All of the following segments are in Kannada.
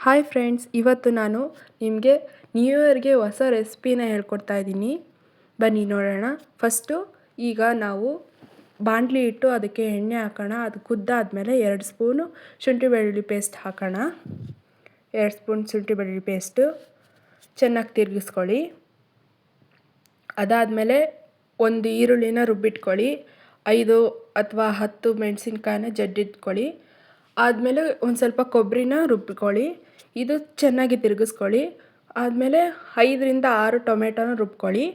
ಹಾಯ್ ಫ್ರೆಂಡ್ಸ್, ಇವತ್ತು ನಾನು ನಿಮಗೆ ನ್ಯೂ ಇಯರ್ಗೆ ಹೊಸ ರೆಸಿಪಿನ ಹೇಳ್ಕೊಡ್ತಾ ಇದ್ದೀನಿ. ಬನ್ನಿ ನೋಡೋಣ. ಫಸ್ಟು ಈಗ ನಾವು ಬಾಣಲಿ ಇಟ್ಟು ಅದಕ್ಕೆ ಎಣ್ಣೆ ಹಾಕೋಣ. ಅದು ಕುದ್ದಾದಮೇಲೆ 2 ಸ್ಪೂನು ಶುಂಠಿ ಬೆಳ್ಳುಳ್ಳಿ ಪೇಸ್ಟ್ ಹಾಕೋಣ. 2 ಸ್ಪೂನ್ ಶುಂಠಿ ಬೆಳ್ಳುಳ್ಳಿ ಪೇಸ್ಟು ಚೆನ್ನಾಗಿ ತಿರುಗಿಸ್ಕೊಳ್ಳಿ. ಅದಾದಮೇಲೆ ಒಂದು ಈರುಳ್ಳಿನ ರುಬ್ಬಿಟ್ಕೊಳ್ಳಿ. 5 ಅಥವಾ 10 ಮೆಣಸಿನ್ಕಾಯಿನ ಜಜ್ಜಿಟ್ಕೊಳ್ಳಿ. ಆದಮೇಲೆ ಒಂದು ಸ್ವಲ್ಪ ಕೊಬ್ಬರಿನ ರುಬ್ಬಿಕೊಳ್ಳಿ. ಇದು ಚೆನ್ನಾಗಿ ತಿರುಗಿಸ್ಕೊಳ್ಳಿ. ಆದಮೇಲೆ 5ರಿಂದ 6 ಟೊಮೆಟೊನ ರುಬ್ಕೊಳ್ಳಿ.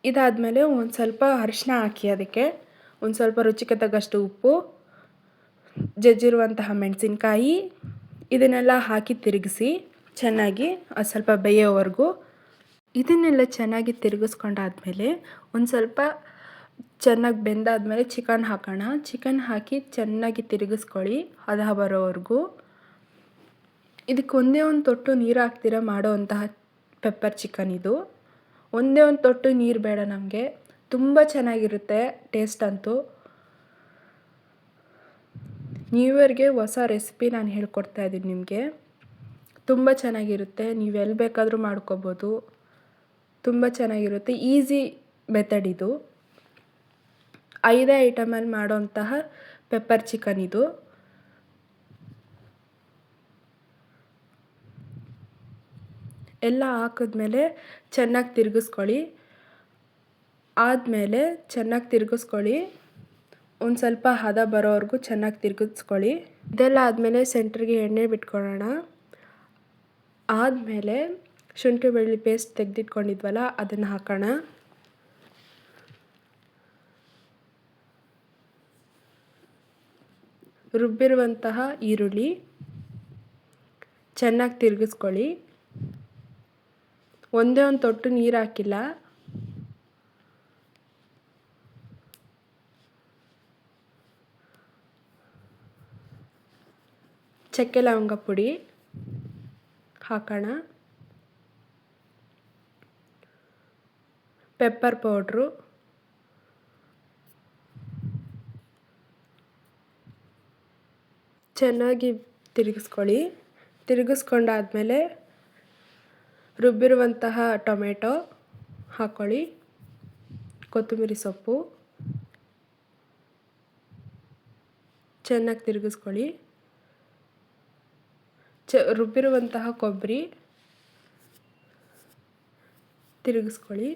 ಇದಾದಮೇಲೆ ಒಂದು ಸ್ವಲ್ಪ ಅರಿಶಿನ ಹಾಕಿ, ಅದಕ್ಕೆ ಒಂದು ಸ್ವಲ್ಪ ರುಚಿಗೆ ತಕ್ಕಷ್ಟು ಉಪ್ಪು, ಜಜ್ಜಿರುವಂತಹ ಮೆಣಸಿನ್ಕಾಯಿ, ಇದನ್ನೆಲ್ಲ ಹಾಕಿ ತಿರುಗಿಸಿ ಚೆನ್ನಾಗಿ ಅದು ಸ್ವಲ್ಪ ಬೇಯೋವರೆಗೂ. ಇದನ್ನೆಲ್ಲ ಚೆನ್ನಾಗಿ ತಿರುಗಿಸ್ಕೊಂಡಾದ್ಮೇಲೆ ಒಂದು ಸ್ವಲ್ಪ ಚೆನ್ನಾಗಿ ಬೆಂದಾದಮೇಲೆ ಚಿಕನ್ ಹಾಕೋಣ. ಚಿಕನ್ ಹಾಕಿ ಚೆನ್ನಾಗಿ ತಿರುಗಿಸ್ಕೊಳ್ಳಿ ಹದ ಬರೋವರೆಗೂ. ಇದಕ್ಕೆ ಒಂದೇ ಒಂದು ತೊಟ್ಟು ನೀರು ಹಾಕ್ತೀರ ಮಾಡೋವಂತಹ ಪೆಪ್ಪರ್ ಚಿಕನ್ ಇದು. ಒಂದೇ ಒಂದು ತೊಟ್ಟು ನೀರು ಬೇಡ ನಮಗೆ, ತುಂಬ ಚೆನ್ನಾಗಿರುತ್ತೆ ಟೇಸ್ಟ್ ಅಂತೂ. ನ್ಯೂ ಇಯರ್ಗೆ ಹೊಸ ರೆಸಿಪಿ ನಾನು ಹೇಳ್ಕೊಡ್ತಾ ಇದ್ದೀನಿ ನಿಮಗೆ. ತುಂಬ ಚೆನ್ನಾಗಿರುತ್ತೆ, ನೀವು ಎಲ್ಲಿ ಬೇಕಾದರೂ ಮಾಡ್ಕೋಬೋದು. ತುಂಬ ಚೆನ್ನಾಗಿರುತ್ತೆ, ಈಸಿ ಮೆಥಡ್ ಇದು. 5 ಐಟಮಲ್ಲಿ ಮಾಡೋಂತಹ ಪೆಪ್ಪರ್ ಚಿಕನ್ ಇದು. ಎಲ್ಲ ಹಾಕಿದ್ಮೇಲೆ ಚೆನ್ನಾಗಿ ತಿರುಗಿಸ್ಕೊಳ್ಳಿ. ಆದಮೇಲೆ ಚೆನ್ನಾಗಿ ತಿರುಗಿಸ್ಕೊಳ್ಳಿ, ಒಂದು ಸ್ವಲ್ಪ ಹದ ಬರೋವರೆಗೂ ಚೆನ್ನಾಗಿ ತಿರುಗಿಸ್ಕೊಳ್ಳಿ. ಇದೆಲ್ಲ ಆದಮೇಲೆ ಸೆಂಟ್ರಿಗೆ ಎಣ್ಣೆ ಬಿಟ್ಕೊಳ್ಳೋಣ. ಆದಮೇಲೆ ಶುಂಠಿ ಬೆಳ್ಳುಳ್ಳಿ ಪೇಸ್ಟ್ ತೆಗೆದಿಟ್ಕೊಂಡಿದ್ವಲ್ಲ ಅದನ್ನು ಹಾಕೋಣ. ರುಬ್ಬಿರುವಂತಹ ಈರುಳ್ಳಿ ಚೆನ್ನಾಗಿ ತಿರುಗಿಸ್ಕೊಳ್ಳಿ. ಒಂದೇ ಒಂದು ತೊಟ್ಟು ನೀರು ಹಾಕಿಲ್ಲ. ಚಕ್ಕೆ ಲವಂಗ ಪುಡಿ ಹಾಕೋಣ. ಪೆಪ್ಪರ್ ಪೌಡ್ರು, ಚೆನ್ನಾಗಿ ತಿರುಗಿಸ್ಕೊಳ್ಳಿ. ತಿರುಗಿಸ್ಕೊಂಡಾದ್ಮೇಲೆ ರುಬ್ಬಿರುವಂತಹ ಟೊಮೆಟೊ ಹಾಕ್ಕೊಳ್ಳಿ. ಕೊತ್ತಂಬರಿ ಸೊಪ್ಪು ಚೆನ್ನಾಗಿ ತಿರುಗಿಸ್ಕೊಳ್ಳಿ. ರುಬ್ಬಿರುವಂತಹ ಕೊಬ್ಬರಿ ತಿರುಗಿಸ್ಕೊಳ್ಳಿ.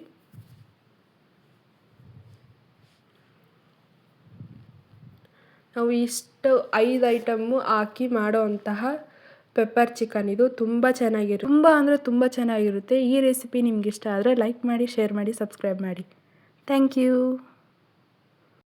ನಾವು ಇಷ್ಟು 5 ಐಟಮ್ಮು ಹಾಕಿ ಮಾಡೋವಂತಹ ಪೆಪ್ಪರ್ ಚಿಕನ್ ಇದು. ತುಂಬ ಚೆನ್ನಾಗಿರುತ್ತೆ, ತುಂಬ ಚೆನ್ನಾಗಿರುತ್ತೆ. ಈ ರೆಸಿಪಿ ನಿಮ್ಗೆ ಇಷ್ಟ ಆದರೆ ಲೈಕ್ ಮಾಡಿ, ಶೇರ್ ಮಾಡಿ, ಸಬ್ಸ್ಕ್ರೈಬ್ ಮಾಡಿ. Thank you.